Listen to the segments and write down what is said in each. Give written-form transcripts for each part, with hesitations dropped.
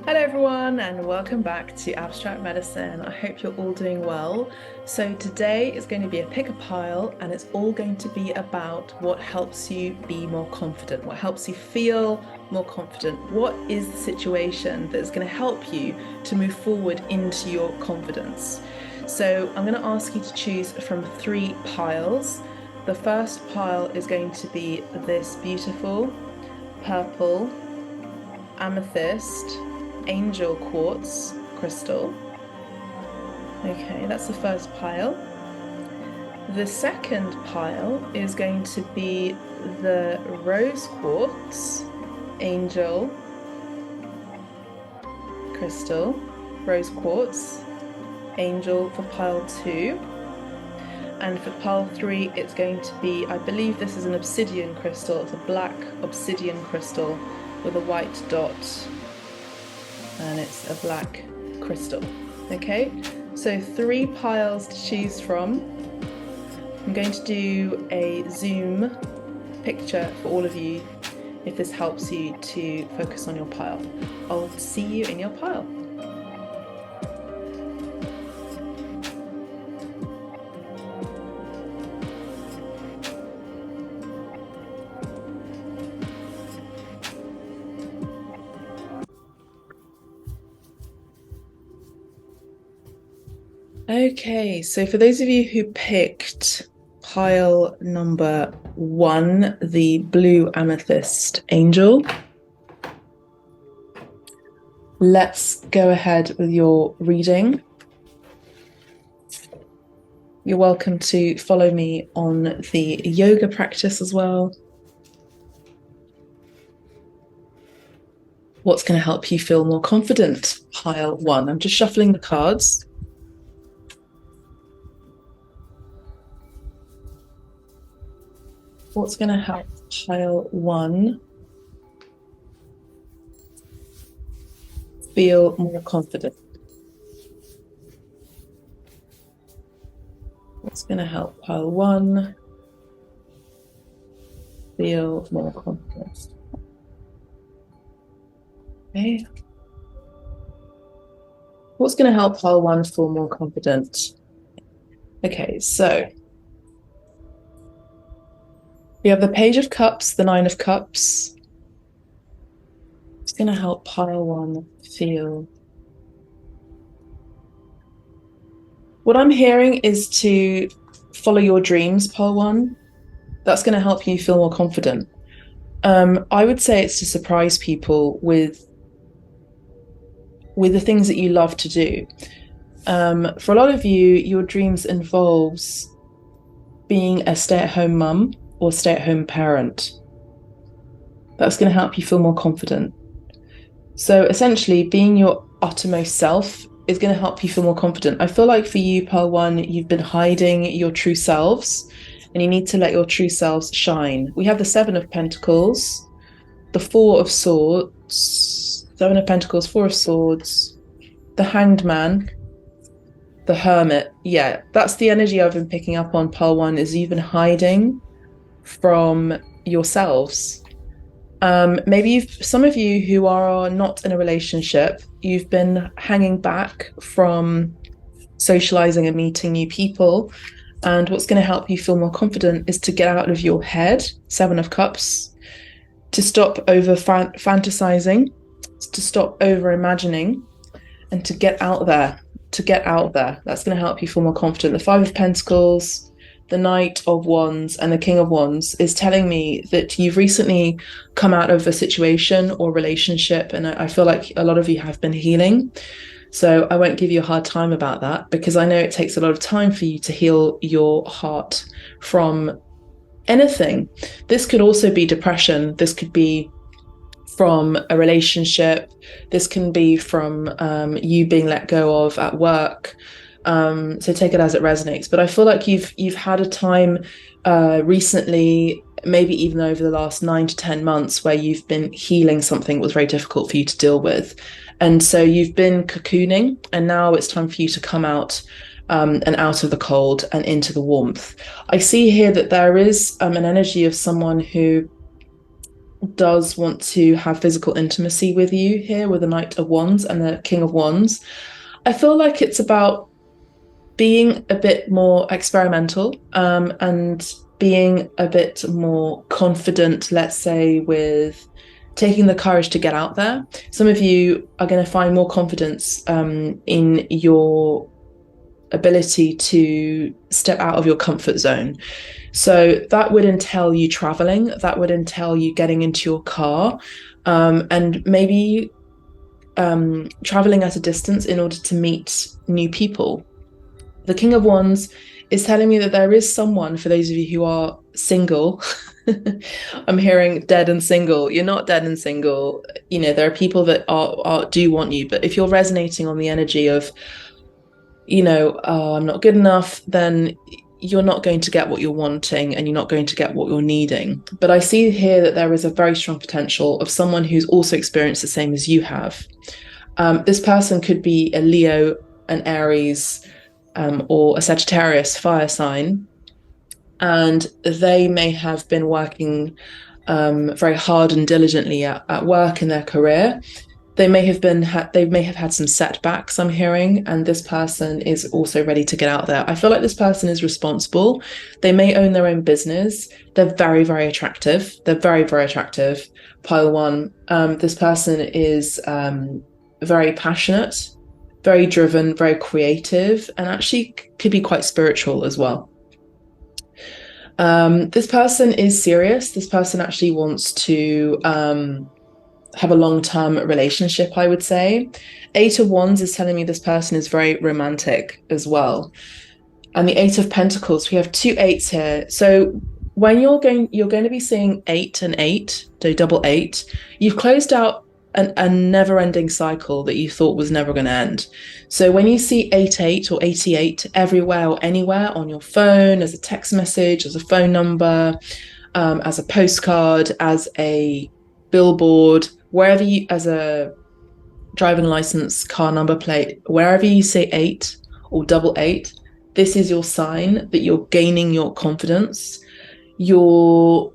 Hello everyone and welcome back to Abstract Medicine. I hope you're all doing well. So today is going to be a pick a pile and it's all going to be about what helps you be more confident, what helps you feel more confident. What is the situation that's going to help you to move forward into your confidence? So I'm going to ask you to choose from 3 piles. The first pile is going to be this beautiful purple amethyst angel quartz crystal. Okay, that's the first pile. The second pile is going to be the rose quartz angel crystal, rose quartz angel for pile 2. And for pile 3, it's going to be, I believe this is an obsidian crystal. It's a black obsidian crystal with a white dot. And it's a black crystal. Okay, so 3 piles to choose from. I'm going to do a zoom picture for all of you if this helps you to focus on your pile. I'll see you in your pile. Okay, so for those of you who picked pile number 1, the blue amethyst angel, let's go ahead with your reading. You're welcome to follow me on the yoga practice as well. What's going to help you feel more confident? Pile 1. I'm just shuffling the cards. What's going to help pile 1 feel more confident? What's going to help pile 1 feel more confident? Okay. What's going to help pile 1 feel more confident? Okay, so we have the Page of Cups, the 9 of Cups. It's going to help pile 1 feel. What I'm hearing is to follow your dreams, pile 1. That's going to help you feel more confident. I would say it's to surprise people with the things that you love to do. For a lot of you, your dreams involves being a stay-at-home mum or stay-at-home parent. That's going to help you feel more confident. So essentially, being your uttermost self is going to help you feel more confident. I feel like for you, pile 1, you've been hiding your true selves, and you need to let your true selves shine. We have the 7 of Pentacles, the 4 of Swords, 7 of Pentacles, 4 of Swords, the Hanged Man, the Hermit. Yeah, that's the energy I've been picking up on, pile 1, is you've been hiding from yourselves. Maybe some of you who are not in a relationship, you've been hanging back from socializing and meeting new people. And what's going to help you feel more confident is to get out of your head, 7 of Cups, to stop over fantasizing, to stop over imagining, and to get out there, That's going to help you feel more confident. The 5 of Pentacles, the Knight of Wands, and the King of Wands is telling me that you've recently come out of a situation or relationship, and I feel like a lot of you have been healing. So I won't give you a hard time about that, because I know it takes a lot of time for you to heal your heart from anything. This could also be depression. This could be from a relationship. This can be from you being let go of at work. So take it as it resonates. But I feel like you've had a time recently, maybe even over the last 9 to 10 months, where you've been healing something that was very difficult for you to deal with. And so you've been cocooning, and now it's time for you to come out and out of the cold and into the warmth. I see here that there is an energy of someone who does want to have physical intimacy with you here with the Knight of Wands and the King of Wands. I feel like it's about being a bit more experimental, and being a bit more confident, let's say, with taking the courage to get out there. Some of you are going to find more confidence in your ability to step out of your comfort zone. So that would entail you traveling, that would entail you getting into your car, and maybe traveling at a distance in order to meet new people. The King of Wands is telling me that there is someone, for those of you who are single, I'm hearing dead and single. You're not dead and single. You know, there are people that do want you, but if you're resonating on the energy of, you know, oh, I'm not good enough, then you're not going to get what you're wanting and you're not going to get what you're needing. But I see here that there is a very strong potential of someone who's also experienced the same as you have. This person could be a Leo, an Aries, or a Sagittarius fire sign, and they may have been working very hard and diligently at work in their career. They may have had some setbacks, I'm hearing, and this person is also ready to get out there. I feel like this person is responsible. They may own their own business. They're very, very attractive. They're very, very attractive. Pile one. This person is very passionate, very driven, very creative, and actually could be quite spiritual as well. This person is serious. This person actually wants to have a long-term relationship, I would say. Eight of Wands is telling me this person is very romantic as well. And the Eight of Pentacles, we have two eights here. So when you're going to be seeing 8 and 8, so double 8, you've closed out a never-ending cycle that you thought was never going to end. So when you see 88 or 88 everywhere or anywhere on your phone, as a text message, as a phone number, as a postcard, as a billboard, wherever you, as a driving license, car number plate, wherever you say 8 or double 8, this is your sign that you're gaining your confidence. You're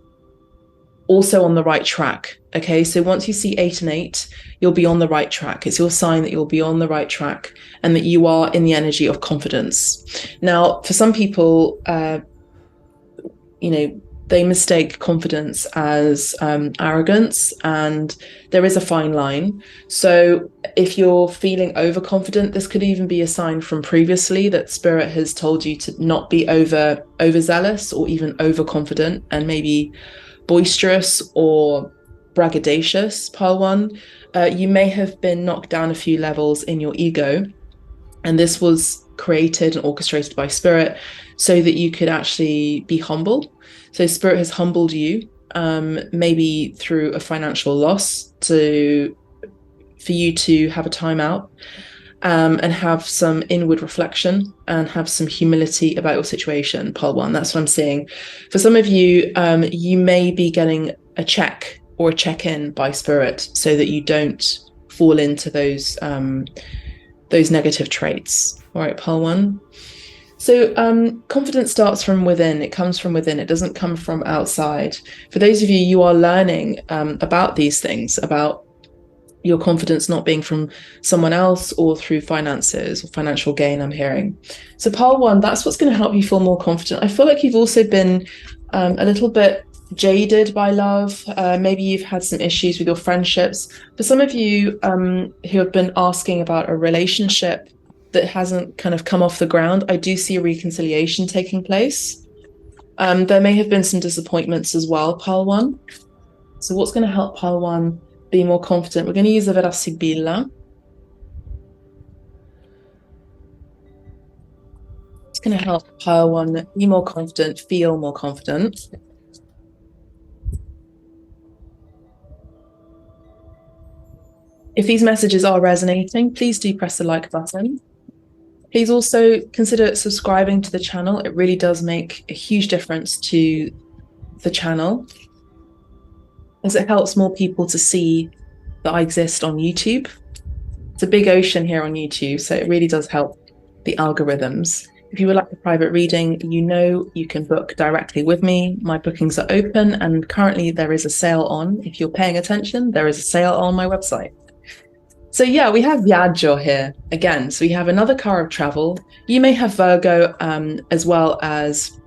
also on the right track. Okay, so once you see 8 and 8, you'll be on the right track. It's your sign that you'll be on the right track and that you are in the energy of confidence. Now, for some people, you know, they mistake confidence as arrogance, and there is a fine line. So if you're feeling overconfident, this could even be a sign from previously that Spirit has told you to not be overzealous or even overconfident and maybe boisterous or braggadocious. Pile one, you may have been knocked down a few levels in your ego, and this was created and orchestrated by Spirit so that you could actually be humble. So Spirit has humbled you, maybe through a financial loss, for you to have a time out, and have some inward reflection and have some humility about your situation. Pile one, that's what I'm seeing. For some of you, you may be getting a check or a check-in by Spirit so that you don't fall into those negative traits. All right, pile one. So confidence starts from within. It comes from within. It doesn't come from outside. For those of you, you are learning about these things, about your confidence not being from someone else or through finances or financial gain, I'm hearing. So pile one, that's what's going to help you feel more confident. I feel like you've also been a little bit jaded by love. Maybe you've had some issues with your friendships. For some of you who have been asking about a relationship that hasn't kind of come off the ground, I do see a reconciliation taking place. There may have been some disappointments as well, pile one. So what's going to help pile one be more confident? We're going to use the Vera Sibilla. It's going to help pile one be more confident, feel more confident. If these messages are resonating, please do press the like button. Please also consider subscribing to the channel. It really does make a huge difference to the channel, as it helps more people to see that I exist on YouTube. It's a big ocean here on YouTube, so it really does help the algorithms. If you would like a private reading, you can book directly with me. My bookings are open, and currently there is a sale on. If you're paying attention, there is a sale on my website. So yeah, we have Viaggio here again. So we have another car of travel. You may have Virgo, as well as,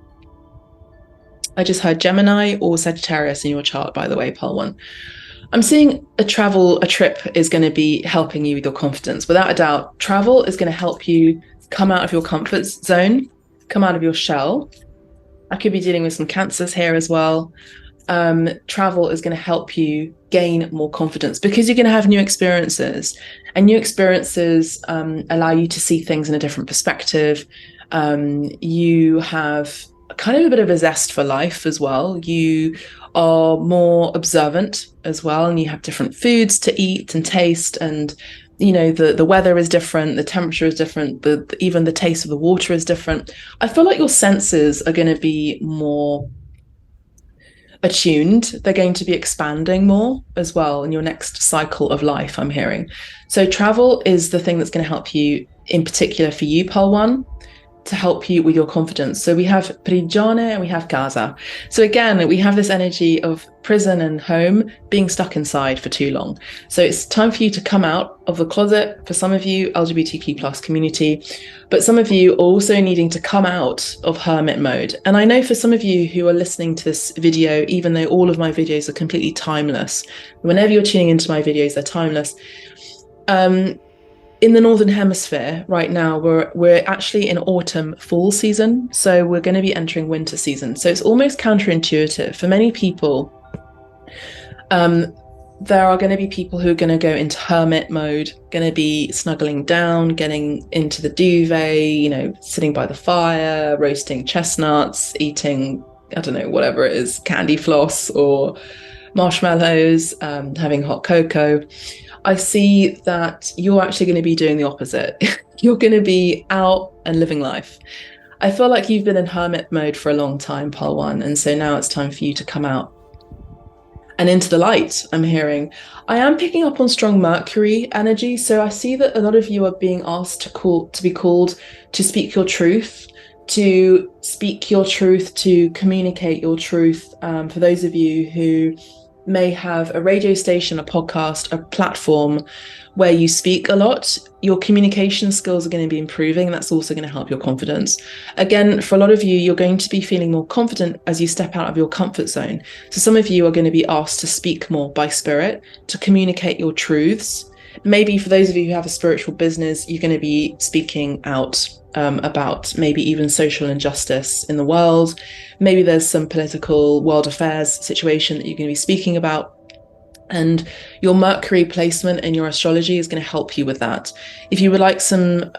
I just heard Gemini or Sagittarius in your chart, by the way, Pal 1. I'm seeing a trip is going to be helping you with your confidence. Without a doubt, travel is going to help you come out of your comfort zone, come out of your shell. I could be dealing with some cancers here as well. Travel is going to help you gain more confidence because you're going to have new experiences, and new experiences allow you to see things in a different perspective. You have kind of a bit of a zest for life as well. You are more observant as well, and you have different foods to eat and taste, and the weather is different, the temperature is different, even the taste of the water is different. I feel like your senses are going to be more attuned. They're going to be expanding more as well in your next cycle of life, I'm hearing. So travel is the thing that's going to help you, in particular for you, Pal 1, to help you with your confidence. So we have prigione and we have casa. So again, we have this energy of prison and home, being stuck inside for too long. So it's time for you to come out of the closet. For some of you, LGBTQ plus community, but some of you are also needing to come out of hermit mode. And I know for some of you who are listening to this video, even though all of my videos are completely timeless, whenever you're tuning into my videos, they're timeless. In the Northern Hemisphere right now, we're actually in autumn fall season. So we're going to be entering winter season. So it's almost counterintuitive. For many people, there are going to be people who are going to go into hermit mode, going to be snuggling down, getting into the duvet, sitting by the fire, roasting chestnuts, eating, I don't know, whatever it is, candy floss or marshmallows, having hot cocoa. I see that you're actually going to be doing the opposite. You're going to be out and living life. I feel like you've been in hermit mode for a long time, Pal 1, and so now it's time for you to come out and into the light. I'm hearing. I am picking up on strong Mercury energy, so I see that a lot of you are being asked to be called to speak your truth, to communicate your truth. For those of you who may have a radio station, a podcast, a platform where you speak a lot, your communication skills are going to be improving, and that's also going to help your confidence. Again, for a lot of you, you're going to be feeling more confident as you step out of your comfort zone. So some of you are going to be asked to speak more by spirit, to communicate your truths. Maybe for those of you who have a spiritual business, you're going to be speaking out about maybe even social injustice in the world. Maybe there's some political world affairs situation that you're going to be speaking about. And your Mercury placement in your astrology is going to help you with that. If you would like some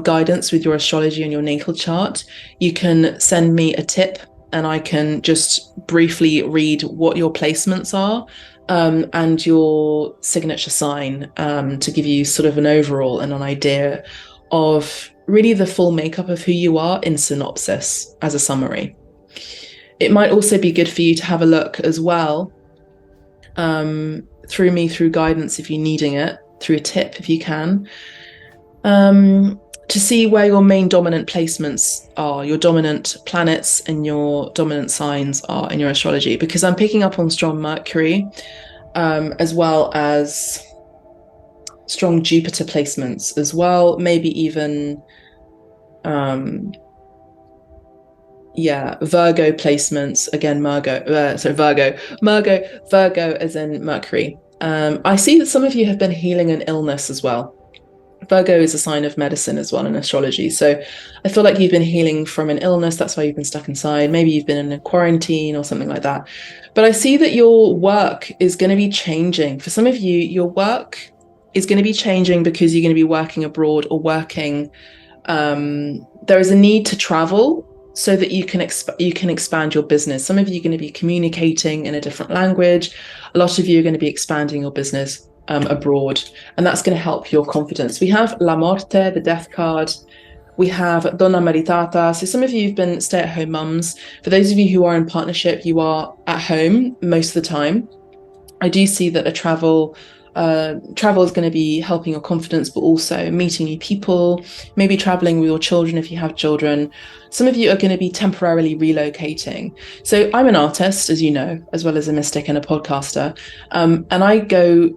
guidance with your astrology and your natal chart, you can send me a tip and I can just briefly read what your placements are and your signature sign to give you sort of an overall and an idea of really the full makeup of who you are in synopsis as a summary. It might also be good for you to have a look as well through guidance if you're needing it, through a tip if you can, to see where your main dominant placements are, your dominant planets and your dominant signs are in your astrology, because I'm picking up on strong Mercury as well as strong Jupiter placements as well, maybe even Virgo placements, again Virgo as in Mercury. I see that some of you have been healing an illness as well. Virgo is a sign of medicine as well in astrology, so I feel like you've been healing from an illness. That's why you've been stuck inside. Maybe you've been in a quarantine or something like that. But I see that your work is going to be changing. For some of you, your work is going to be changing because you're going to be working abroad or working. There is a need to travel so that you can expand your business. Some of you are going to be communicating in a different language. A lot of you are going to be expanding your business abroad, and that's going to help your confidence. We have La Morte, the death card. We have Donna Maritata. So some of you have been stay-at-home mums. For those of you who are in partnership, you are at home most of the time. I do see that a travel Travel is going to be helping your confidence, but also meeting new people, maybe traveling with your children if you have children. Some of you are going to be temporarily relocating. So I'm an artist, as you know, as well as a mystic and a podcaster. And I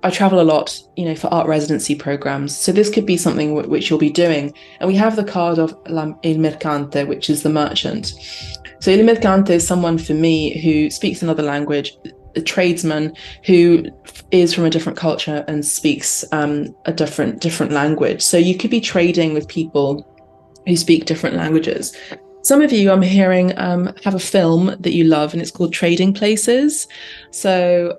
travel a lot, for art residency programs. So this could be something which you'll be doing. And we have the card of Il Mercante, which is the merchant. So Il Mercante is someone for me who speaks another language, a tradesman who is from a different culture and speaks a different language. So you could be trading with people who speak different languages. Some of you, I'm hearing, have a film that you love, and it's called Trading Places. So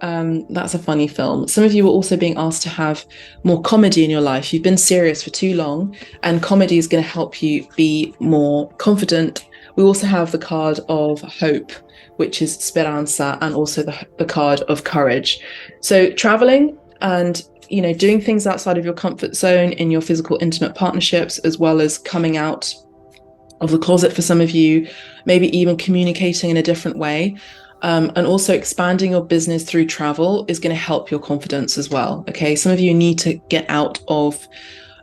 that's a funny film. Some of you are also being asked to have more comedy in your life. You've been serious for too long, and comedy is going to help you be more confident. We also have the card of hope, which is Speranza, and also the card of courage. So traveling and doing things outside of your comfort zone in your physical intimate partnerships, as well as coming out of the closet for some of you, maybe even communicating in a different way, and also expanding your business through travel is going to help your confidence as well. Okay, some of you need to get out of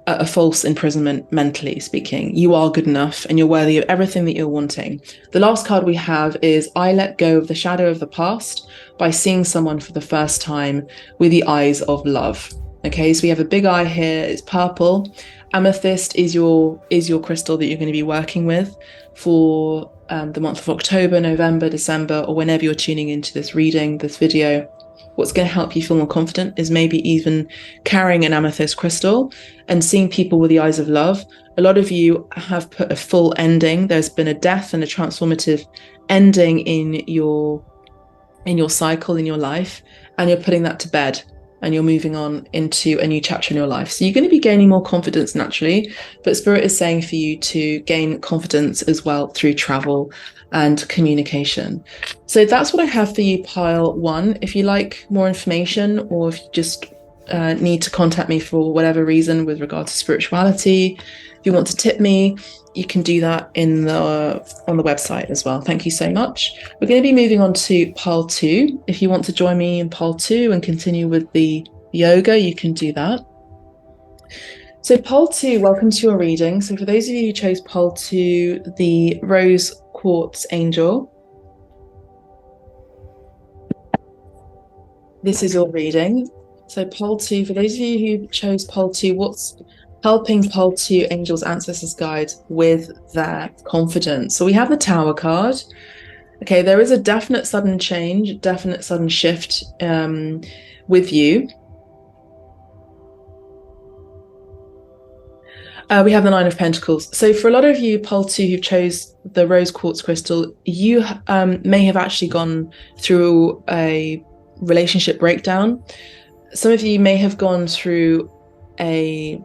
a false imprisonment, mentally speaking. You are good enough and you're worthy of everything that you're wanting. The last card we have is I let go of the shadow of the past by seeing someone for the first time with the eyes of love. Okay, so we have a big eye here. It's purple. Amethyst is your crystal that you're going to be working with for the month of October, November, December, or whenever you're tuning into this reading, this video. What's going to help you feel more confident is maybe even carrying an amethyst crystal and seeing people with the eyes of love. A lot of you have put a full ending. There's been a death and a transformative ending in your cycle, in your life, and you're putting that to bed and you're moving on into a new chapter in your life. So you're going to be gaining more confidence naturally, but Spirit is saying for you to gain confidence as well through travel and communication. So that's what I have for you, pile one. If you like more information, or if you just need to contact me for whatever reason with regard to spirituality, if you want to tip me, you can do that on the website as well. Thank you so much. We're going to be moving on to pile two. If you want to join me in pile two and continue with the yoga, you can do that. So pile two, welcome to your reading. So for those of you who chose pile two, the rose quartz angel, this is your reading. So pile two, for those of you who chose pile two, what's helping pile two angels, ancestors, guides with their confidence? So we have the Tower card. Okay, there is a definite sudden change, definite sudden shift with you. We have the Nine of Pentacles. So for a lot of you, pile two, who chose the rose quartz crystal, you may have actually gone through a relationship breakdown. Some of you may have gone through a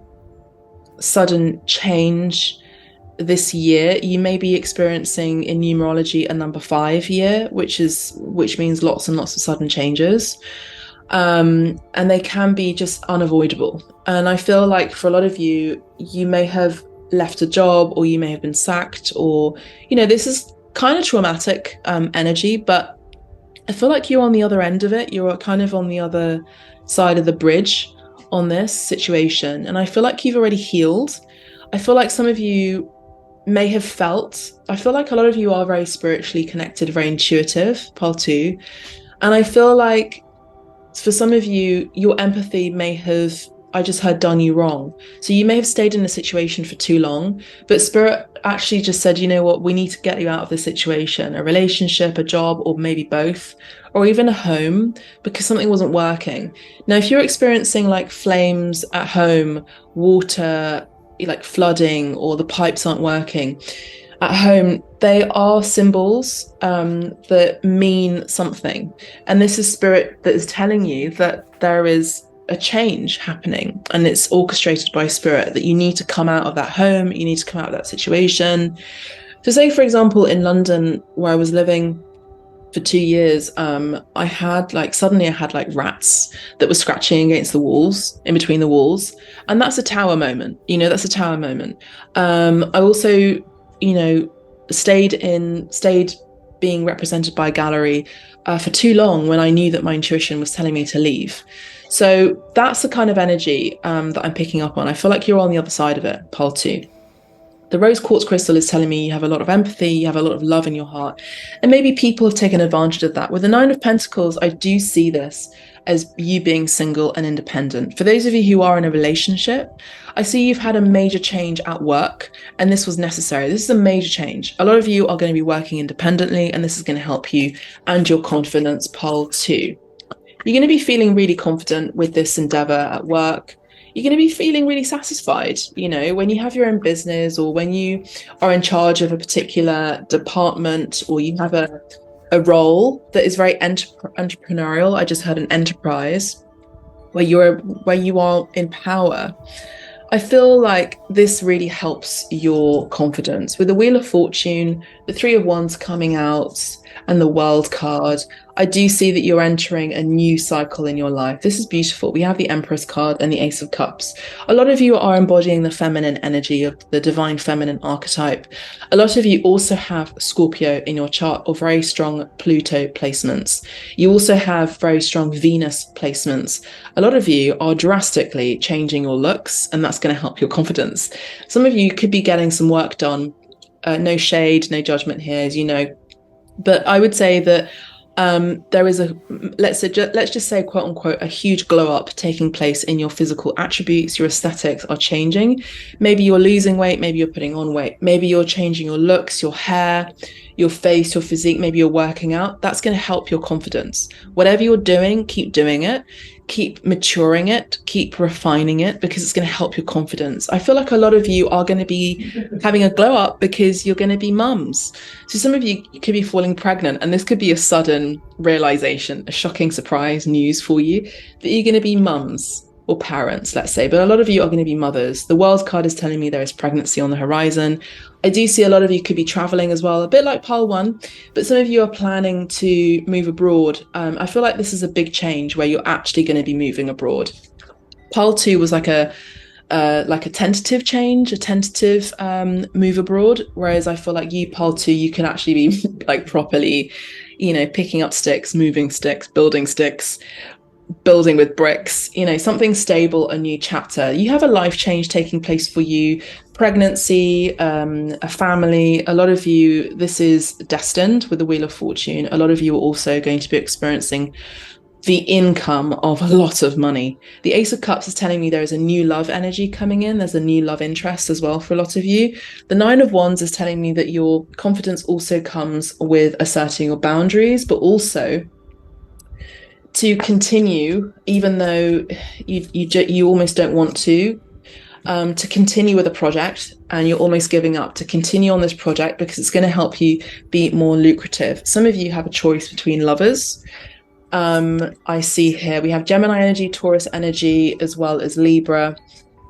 sudden change this year. You may be experiencing in numerology a number 5 year, which means lots and lots of sudden changes. And they can be just unavoidable. And I feel like for a lot of you, you may have left a job, or you may have been sacked, or, this is kind of traumatic energy, but I feel like you're on the other end of it. You're kind of on the other side of the bridge on this situation. And I feel like you've already healed. I feel like some of you may have I feel like a lot of you are very spiritually connected, very intuitive, pile two. And I feel like for some of you, your empathy may have, I just heard, done you wrong. So you may have stayed in a situation for too long, but Spirit actually just said, you know what, we need to get you out of this situation, a relationship, a job, or maybe both, or even a home, because something wasn't working. Now, if you're experiencing like flames at home, water, like flooding, or the pipes aren't working at home, they are symbols that mean something. And this is Spirit that is telling you that there is a change happening, and it's orchestrated by Spirit, that you need to come out of that home, you need to come out of that situation. So say, for example, in London, where I was living for 2 years, I had rats that were scratching against the walls, in between the walls. And that's a tower moment, that's a tower moment. I also, stayed being represented by a gallery for too long when I knew that my intuition was telling me to leave. So that's the kind of energy that I'm picking up on. I feel like you're on the other side of it, pole 2. The rose quartz crystal is telling me you have a lot of empathy, you have a lot of love in your heart, and maybe people have taken advantage of that. With the 9 of Pentacles, I do see this as you being single and independent. For those of you who are in a relationship, I see you've had a major change at work, and this was necessary. This is a major change. A lot of you are going to be working independently, and this is going to help you and your confidence, pole 2. You're going to be feeling really confident with this endeavor at work. You're going to be feeling really satisfied, you know, when you have your own business, or when you are in charge of a particular department, or you have a role that is very entrepreneurial. I just heard an enterprise where you are in power. I feel like this really helps your confidence. With the Wheel of Fortune, the 3 of Wands coming out, and the World card, I do see that you're entering a new cycle in your life. This is beautiful. We have the Empress card and the Ace of Cups. A lot of you are embodying the feminine energy of the divine feminine archetype. A lot of you also have Scorpio in your chart, or very strong Pluto placements. You also have very strong Venus placements. A lot of you are drastically changing your looks, and that's going to help your confidence. Some of you could be getting some work done. No shade, no judgment here, as you know. But I would say that there is let's just say, quote unquote, a huge glow up taking place in your physical attributes. Your aesthetics are changing. Maybe you're losing weight, maybe you're putting on weight, maybe you're changing your looks, your hair, your face, your physique, maybe you're working out. That's going to help your confidence. Whatever you're doing, keep doing it. Keep maturing it, keep refining it, because it's going to help your confidence. I feel like a lot of you are going to be having a glow up because you're going to be mums. So some of you could be falling pregnant, and this could be a sudden realization, a shocking surprise news for you that you're going to be mums or parents, let's say. But a lot of you are going to be mothers. The World card is telling me there is pregnancy on the horizon. I do see a lot of you could be traveling as well, a bit like pile 1, but some of you are planning to move abroad. I feel like this is a big change where you're actually going to be moving abroad. Pile 2 was like a tentative change, a tentative move abroad, whereas I feel like you, pile 2, you can actually be like properly, you know, picking up sticks, moving sticks, building with bricks, you know, something stable, a new chapter. You have a life change taking place for you, pregnancy, a family. A lot of you, this is destined with the Wheel of Fortune. A lot of you are also going to be experiencing the income of a lot of money. The Ace of Cups is telling me there is a new love energy coming in. There's a new love interest as well for a lot of you. The 9 of Wands is telling me that your confidence also comes with asserting your boundaries, but also to continue, even though you almost don't want to continue with a project, and you're almost giving up, to continue on this project because it's going to help you be more lucrative. Some of you have a choice between lovers. I see here we have Gemini energy, Taurus energy, as well as Libra,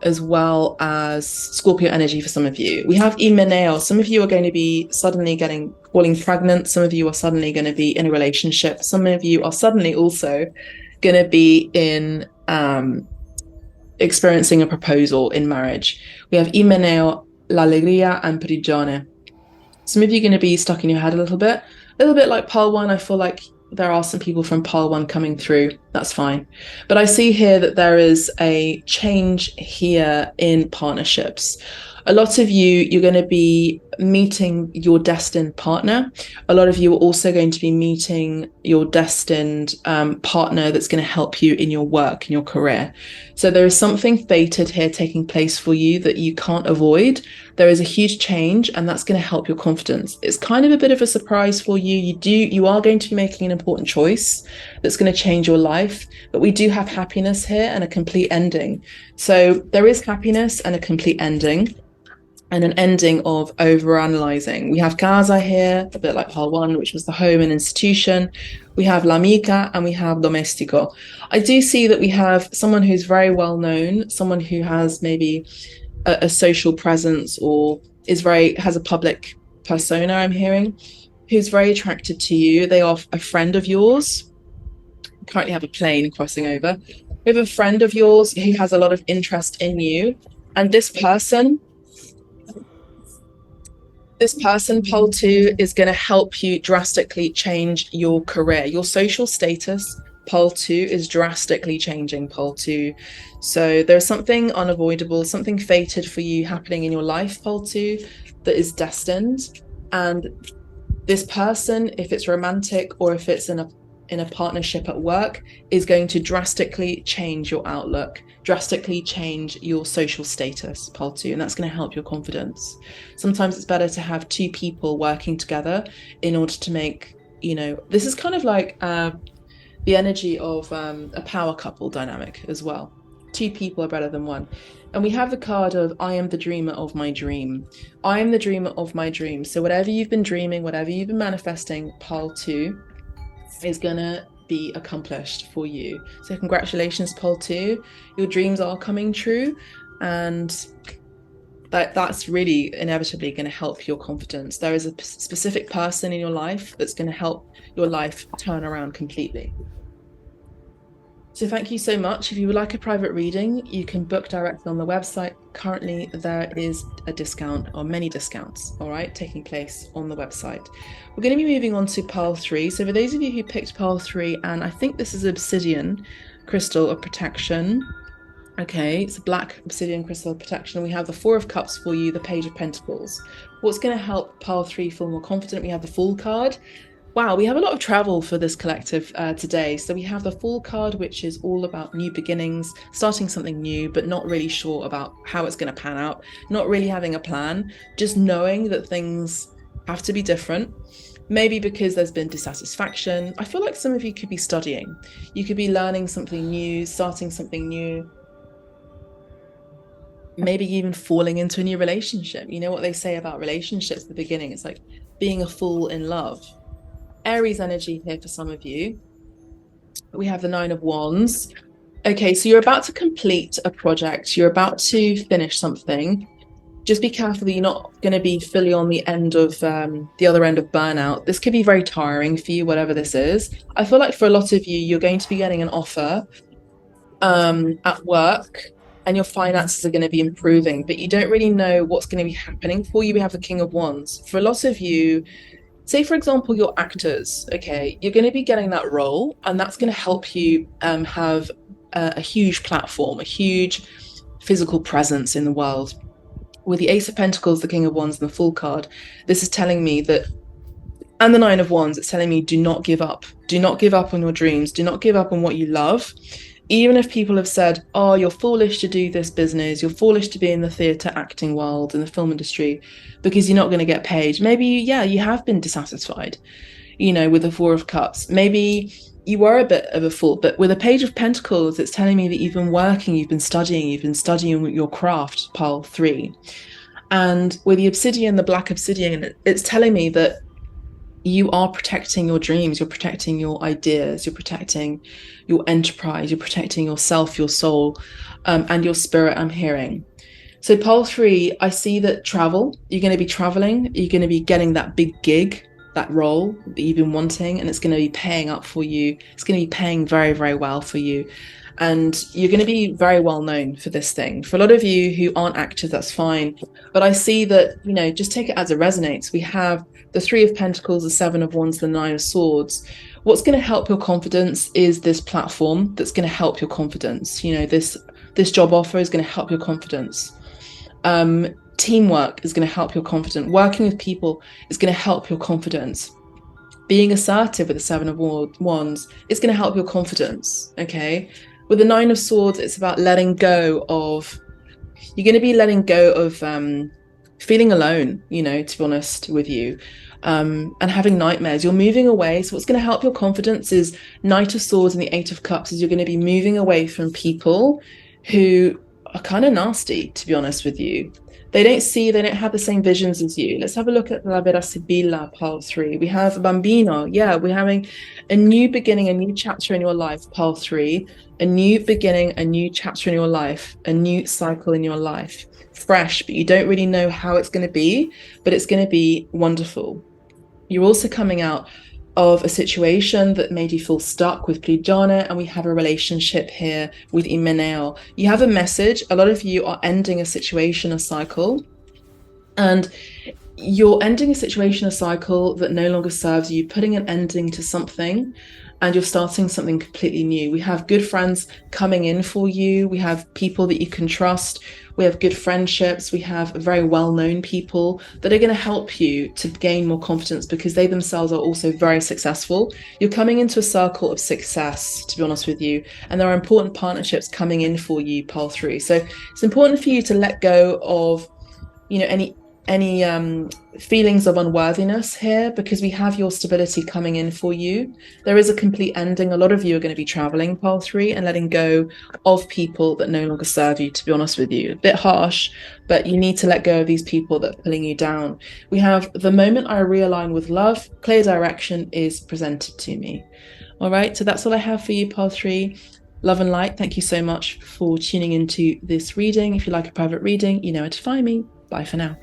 as well as Scorpio energy for some of you. We have Imeneo. Some of you are going to be suddenly falling pregnant. Some of you are suddenly going to be in a relationship. Some of you are suddenly also going to be in experiencing a proposal in marriage. We have Imeneo, L'Allegria, and Prigione. Some of you are going to be stuck in your head a little bit like pile 1. I feel like there are some people from pile 1 coming through. That's fine. But I see here that there is a change here in partnerships. A lot of you're going to be meeting your destined partner. A lot of you are also going to be meeting your destined partner that's going to help you in your work, in your career. So there is something fated here taking place for you that you can't avoid. There is a huge change, and that's going to help your confidence. It's kind of a bit of a surprise for you. You are going to be making an important choice that's going to change your life, but we do have happiness here and a complete ending. So there is happiness and a complete ending, and an ending of overanalyzing. We have casa here, a bit like pile 1, which was the home and institution. We have l'amica, and we have domestico. I do see that we have someone who's very well known, someone who has maybe a social presence, or has a public persona, I'm hearing, who's very attracted to you. They are a friend of yours. We currently have a plane crossing over. We have a friend of yours who has a lot of interest in you, and this person This person, pole 2, is going to help you drastically change your career, your social status. Pole 2 is drastically changing, pole 2. So there's something unavoidable, something fated for you happening in your life, pole 2, that is destined. And this person, if it's romantic or if it's in a partnership at work, is going to drastically change your outlook, drastically change your social status, pole 2, and that's going to help your confidence. Sometimes it's better to have two people working together in order to make, this is kind of like the energy of a power couple dynamic as well. Two people are better than one. And we have the card of I am the dreamer of my dream. I am the dreamer of my dream. So whatever you've been dreaming, whatever you've been manifesting, pole 2 is gonna be accomplished for you. So congratulations, pole 2. Your dreams are coming true, and that's really inevitably going to help your confidence. There is a specific person in your life that's going to help your life turn around completely. So thank you so much. If you would like a private reading, you can book directly on the website. Currently, there is a discount, or many discounts, all right, taking place on the website. We're going to be moving on to Pearl 3. So for those of you who picked Pearl 3, and I think this is obsidian crystal of protection. Okay, it's a black obsidian crystal of protection. We have the 4 of Cups for you, the Page of Pentacles. What's going to help Pearl 3 feel more confident? We have the Fool card. Wow, we have a lot of travel for this collective today. So we have the Fool card, which is all about new beginnings, starting something new, but not really sure about how it's going to pan out, not really having a plan, just knowing that things have to be different. Maybe because there's been dissatisfaction. I feel like some of you could be studying. You could be learning something new, starting something new. Maybe even falling into a new relationship. You know what they say about relationships at the beginning? It's like being a fool in love. Aries energy here for some of you. We have the 9 of Wands. Okay, so you're about to complete a project. You're about to finish something. Just be careful that you're not going to be fully on the end of the other end of burnout. This could be very tiring for you, whatever this is. I feel like for a lot of you, you're going to be getting an offer at work, and your finances are going to be improving, but you don't really know what's going to be happening for you. We have the King of Wands. For a lot of you, say, for example, you're actors, okay, you're going to be getting that role, and that's going to help you have a huge platform, a huge physical presence in the world. With the Ace of Pentacles, the King of Wands, and the Fool card, this is telling me that, and the 9 of Wands, it's telling me do not give up. Do not give up on your dreams. Do not give up on what you love. Even if people have said, oh, you're foolish to do this business, you're foolish to be in the theatre acting world, in the film industry, because you're not going to get paid. Maybe, yeah, you have been dissatisfied, with the 4 of Cups. Maybe you were a bit of a fool, but with a Page of Pentacles, it's telling me that you've been working, you've been studying your craft, pile 3. And with the obsidian, the black obsidian, it's telling me that you are protecting your dreams, you're protecting your ideas, you're protecting your enterprise, you're protecting yourself, your soul, and your spirit, I'm hearing. So pole 3, I see that you're going to be traveling, you're going to be getting that big gig, that role that you've been wanting, and it's going to be paying up for you. It's going to be paying very, very well for you. And you're going to be very well known for this thing. For a lot of you who aren't actors, that's fine. But I see that, just take it as it resonates. We have the 3 of Pentacles, the 7 of Wands, the 9 of Swords. What's going to help your confidence is this platform that's going to help your confidence. This job offer is going to help your confidence. Teamwork is going to help your confidence. Working with people is going to help your confidence. Being assertive with the 7 of Wands is going to help your confidence, okay? With the 9 of Swords, it's about letting go of, you're going to be letting go of feeling alone, to be honest with you, and having nightmares. You're moving away. So what's going to help your confidence is Knight of Swords and the 8 of Cups, is you're going to be moving away from people who are kind of nasty, to be honest with you. They don't have the same visions as you. Let's have a look at La Vera Sibilla, pile 3. We have Bambino. Yeah, we're having a new beginning, a new chapter in your life, pile 3. A new beginning, a new chapter in your life, a new cycle in your life. Fresh, but you don't really know how it's going to be, but it's going to be wonderful. You're also coming out of a situation that made you feel stuck with Pligiana, and we have a relationship here with Imeneo. You have a message. A lot of you are ending a situation, a cycle, and you're ending a situation, a cycle that no longer serves you, putting an ending to something, and you're starting something completely new. We have good friends coming in for you. We have people that you can trust. We have good friendships. We have very well-known people that are going to help you to gain more confidence because they themselves are also very successful. You're coming into a circle of success, to be honest with you, and there are important partnerships coming in for you, Pile 3. So it's important for you to let go of, any feelings of unworthiness here, because we have your stability coming in for you. There is a complete ending. A lot of you are going to be traveling, Pile 3, and letting go of people that no longer serve you, to be honest with you. A bit harsh, but you need to let go of these people that are pulling you down. We have the moment I realign with love, clear direction is presented to me. All right, so that's all I have for you, Pile 3. Love and light. Thank you so much for tuning into this reading. If you like a private reading, you know where to find me. Bye for now.